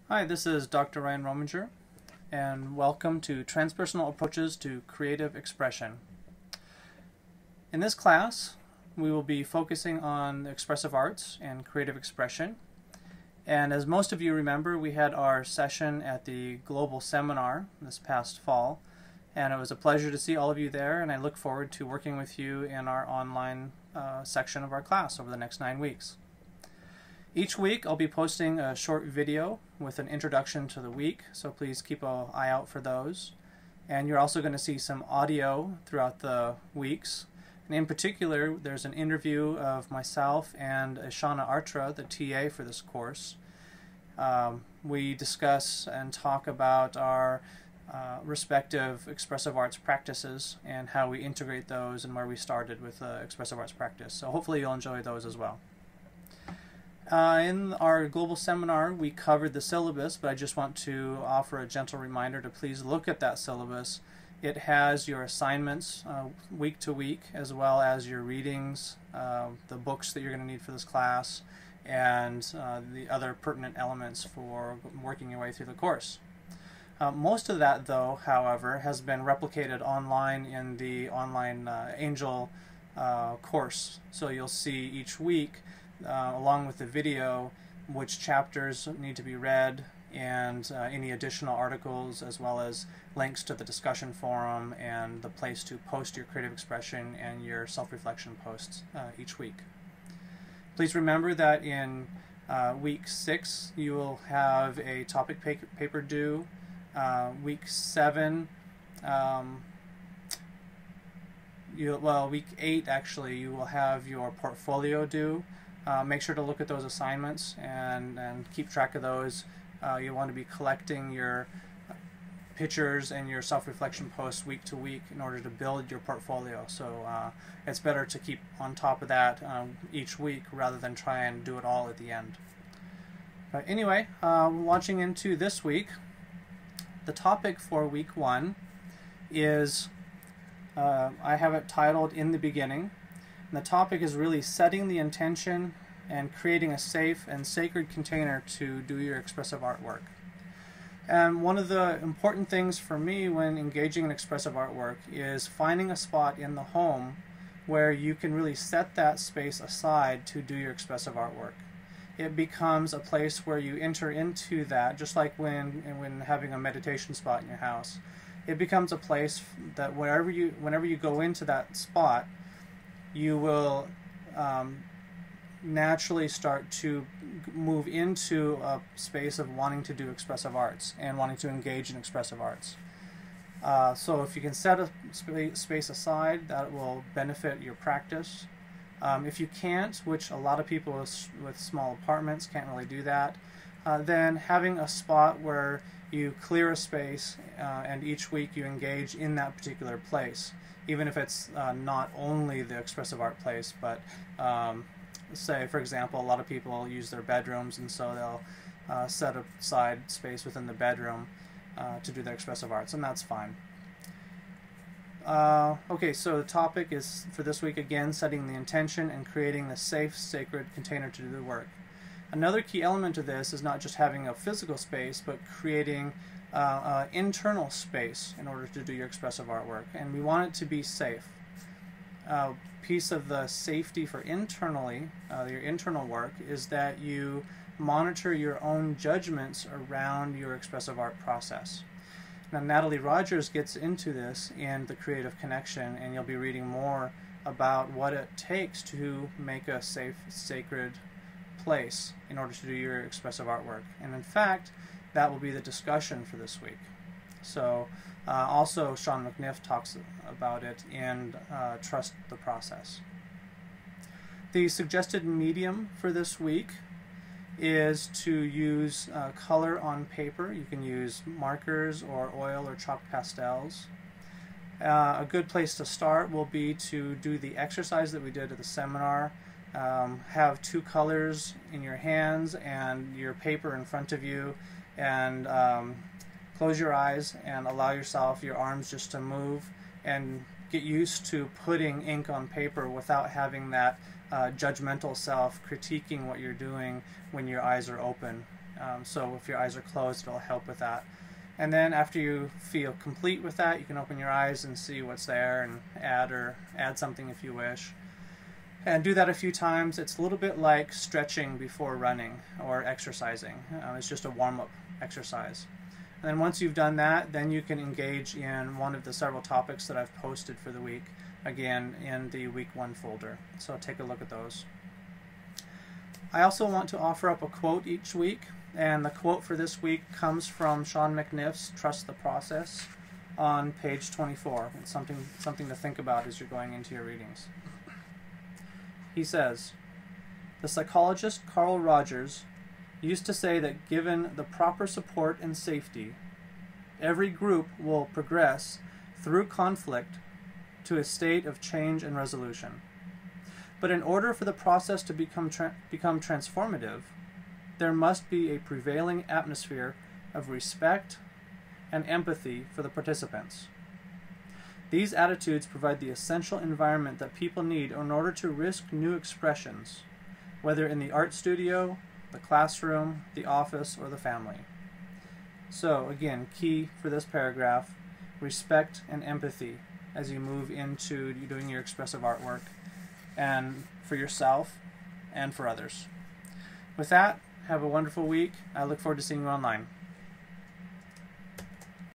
Hi, this is Dr. Ryan Rominger, and welcome to Transpersonal Approaches to Creative Expression. In this class, we will be focusing on the expressive arts and creative expression. And as most of you remember, we had our session at the Global Seminar this past fall, and it was a pleasure to see all of you there, and I look forward to working with you in our online section of our class over the next 9 weeks. Each week I'll be posting a short video with an introduction to the week, so please keep an eye out for those. And you're also going to see some audio throughout the weeks. And in particular, there's an interview of myself and Ishana Artra, the TA for this course. We discuss and talk about our respective expressive arts practices and how we integrate those and where we started with expressive arts practice. So hopefully you'll enjoy those as well. In our global seminar, we covered the syllabus, but I just want to offer a gentle reminder to please look at that syllabus. It has your assignments week to week, as well as your readings, the books that you're going to need for this class, and the other pertinent elements for working your way through the course. Most of that, though, however, has been replicated online in the online Angel course. So you'll see each week, along with the video, which chapters need to be read and any additional articles, as well as links to the discussion forum and the place to post your creative expression and your self-reflection posts each week. Please remember that in week 6 you will have a topic paper due. Week 7, week 8 actually, you will have your portfolio due. Make sure to look at those assignments and keep track of those. You want to be collecting your pictures and your self-reflection posts week to week in order to build your portfolio. So it's better to keep on top of that each week rather than try and do it all at the end. But anyway, launching into this week, the topic for week 1 is, I have it titled In the Beginning. And the topic is really setting the intention and creating a safe and sacred container to do your expressive artwork. And one of the important things for me when engaging in expressive artwork is finding a spot in the home where you can really set that space aside to do your expressive artwork. It becomes a place where you enter into that, just like when having a meditation spot in your house. It becomes a place that whenever you go into that spot, you will naturally start to move into a space of wanting to do expressive arts and wanting to engage in expressive arts. So if you can set a space aside, that will benefit your practice. If you can't, which a lot of people with small apartments can't really do that, then having a spot where you clear a space and each week you engage in that particular place. Even if it's not only the expressive art place, but say, for example, a lot of people use their bedrooms, and so they'll set aside space within the bedroom to do their expressive arts, and that's fine. Okay, so the topic is for this week, again, setting the intention and creating the safe, sacred container to do the work. Another key element of this is not just having a physical space, but creating internal space in order to do your expressive artwork, and we want it to be safe. Piece of the safety for internally, your internal work, is that you monitor your own judgments around your expressive art process. Now, Natalie Rogers gets into this in The Creative Connection, and you'll be reading more about what it takes to make a safe, sacred place in order to do your expressive artwork. And in fact, that will be the discussion for this week. So also Sean McNiff talks about it in Trust the Process. The suggested medium for this week is to use color on paper. You can use markers or oil or chalk pastels. A good place to start will be to do the exercise that we did at the seminar. Have 2 colors in your hands and your paper in front of you, and close your eyes and allow your arms just to move, and get used to putting ink on paper without having that judgmental self critiquing what you're doing when your eyes are open. So if your eyes are closed, it'll help with that. And then after you feel complete with that, you can open your eyes and see what's there and add something if you wish. And do that a few times. It's a little bit like stretching before running or exercising. It's just a warm-up exercise. And then once you've done that, then you can engage in one of the several topics that I've posted for the week, again in the week 1 folder. So take a look at those. I also want to offer up a quote each week, and the quote for this week comes from Sean McNiff's Trust the Process on page 24. It's something to think about as you're going into your readings. He says, "The psychologist Carl Rogers used to say that given the proper support and safety, every group will progress through conflict to a state of change and resolution. But in order for the process to become transformative, there must be a prevailing atmosphere of respect and empathy for the participants. These attitudes provide the essential environment that people need in order to risk new expressions, whether in the art studio, the classroom, the office, or the family." So again, key for this paragraph, respect and empathy as you move into doing your expressive artwork, and for yourself and for others. With that, have a wonderful week. I look forward to seeing you online.